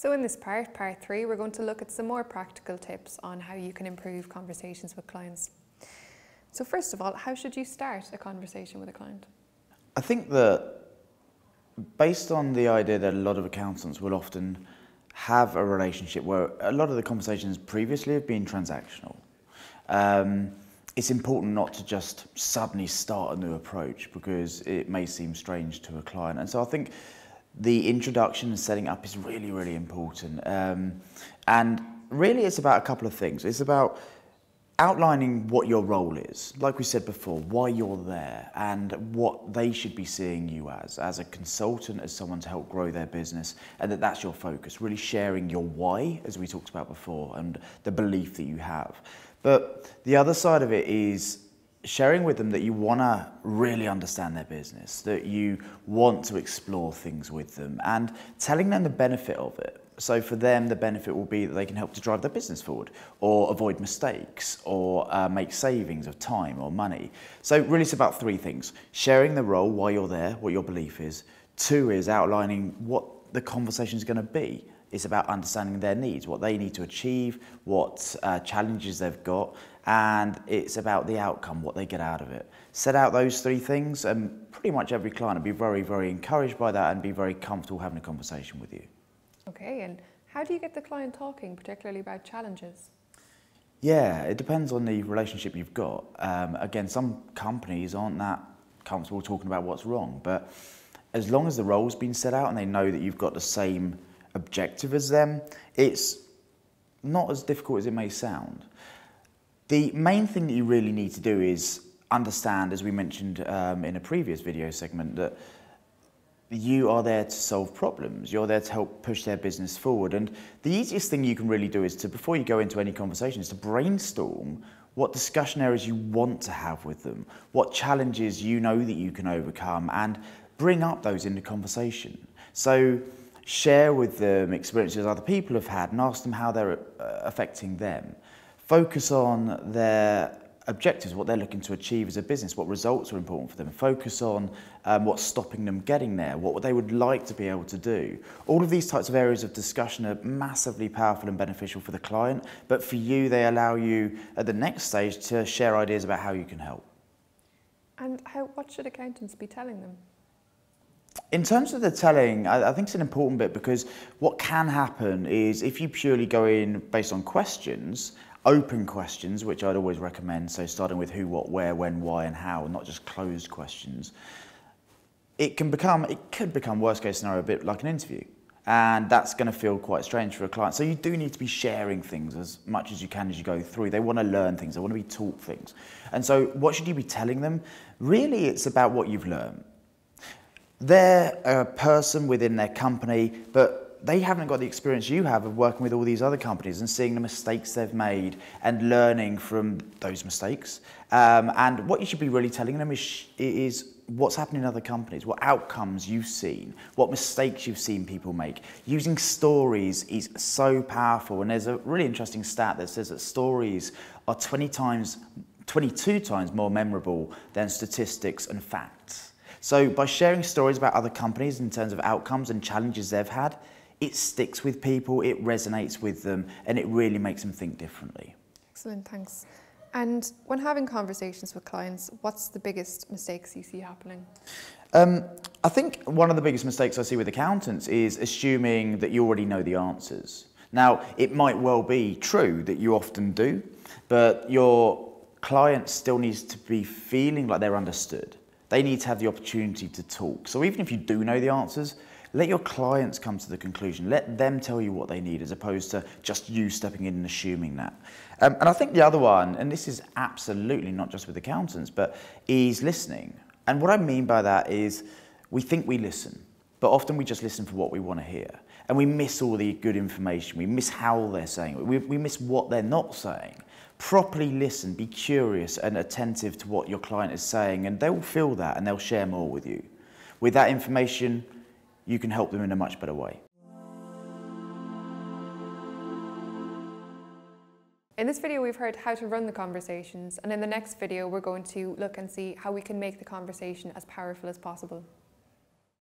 So in this part 3, we're going to look at some more practical tips on how you can improve conversations with clients. So first of all, how should you start a conversation with a client? I think that based on the idea that a lot of accountants will often have a relationship where a lot of the conversations previously have been transactional, it's important not to just suddenly start a new approach because it may seem strange to a client. And so I think the introduction and setting up is really, really important. And really it's about a couple of things. It's about outlining what your role is, like we said before, why you're there and what they should be seeing you as a consultant, as someone to help grow their business, and that's your focus, really sharing your why, as we talked about before, and the belief that you have. But the other side of it is sharing with them that you want to really understand their business, that you want to explore things with them, and telling them the benefit of it. So for them, the benefit will be that they can help to drive their business forward, or avoid mistakes, or make savings of time or money. So really it's about three things: sharing the role, why you're there, what your belief is. 2 is outlining what the conversation is going to be. It's about understanding their needs, what they need to achieve, what challenges they've got, and it's about the outcome, what they get out of it. Set out those 3 things, and pretty much every client will be very, very encouraged by that and be very comfortable having a conversation with you. Okay, and how do you get the client talking, particularly about challenges? Yeah, it depends on the relationship you've got. Again, some companies aren't that comfortable talking about what's wrong, but as long as the role's been set out and they know that you've got the same objective as them, it's not as difficult as it may sound. The main thing that you really need to do is understand, as we mentioned in a previous video segment, that you are there to solve problems. You're there to help push their business forward. And the easiest thing you can really do is to, before you go into any conversation, is to brainstorm what discussion areas you want to have with them, what challenges you know that you can overcome, and bring up those into conversation. So share with them experiences other people have had and ask them how they're affecting them. Focus on their objectives, what they're looking to achieve as a business, what results are important for them. Focus on what's stopping them getting there, what they would like to be able to do. All of these types of areas of discussion are massively powerful and beneficial for the client, but for you, they allow you at the next stage to share ideas about how you can help. And what should accountants be telling them? In terms of the telling, I think it's an important bit, because what can happen is if you purely go in based on questions, open questions, which I'd always recommend, so starting with who, what, where, when, why and how, not just closed questions, it could become worst case scenario a bit like an interview, and that's going to feel quite strange for a client. So you do need to be sharing things as much as you can as you go through. They want to learn things, they want to be taught things. And so what should you be telling them? Really, it's about what you've learned. They're a person within their company, but they haven't got the experience you have of working with all these other companies and seeing the mistakes they've made and learning from those mistakes. And what you should be really telling them is what's happening in other companies, what outcomes you've seen, what mistakes you've seen people make. Using stories is so powerful, and there's a really interesting stat that says that stories are 22 times more memorable than statistics and facts. So by sharing stories about other companies in terms of outcomes and challenges they've had, it sticks with people, it resonates with them, and it really makes them think differently. Excellent, thanks. And when having conversations with clients, what's the biggest mistakes you see happening? I think one of the biggest mistakes I see with accountants is assuming that you already know the answers. Now, it might well be true that you often do, but your client still needs to be feeling like they're understood. They need to have the opportunity to talk. So even if you do know the answers, let your clients come to the conclusion. Let them tell you what they need, as opposed to just you stepping in and assuming that. And I think the other one, and this is absolutely not just with accountants, but is listening. And what I mean by that is we think we listen, but often we just listen for what we want to hear. And we miss all the good information. We miss how they're saying it. We miss what they're not saying. Properly listen, be curious and attentive to what your client is saying, and they will feel that and they'll share more with you. With that information, you can help them in a much better way. In this video, we've heard how to run the conversations, and in the next video, we're going to look and see how we can make the conversation as powerful as possible.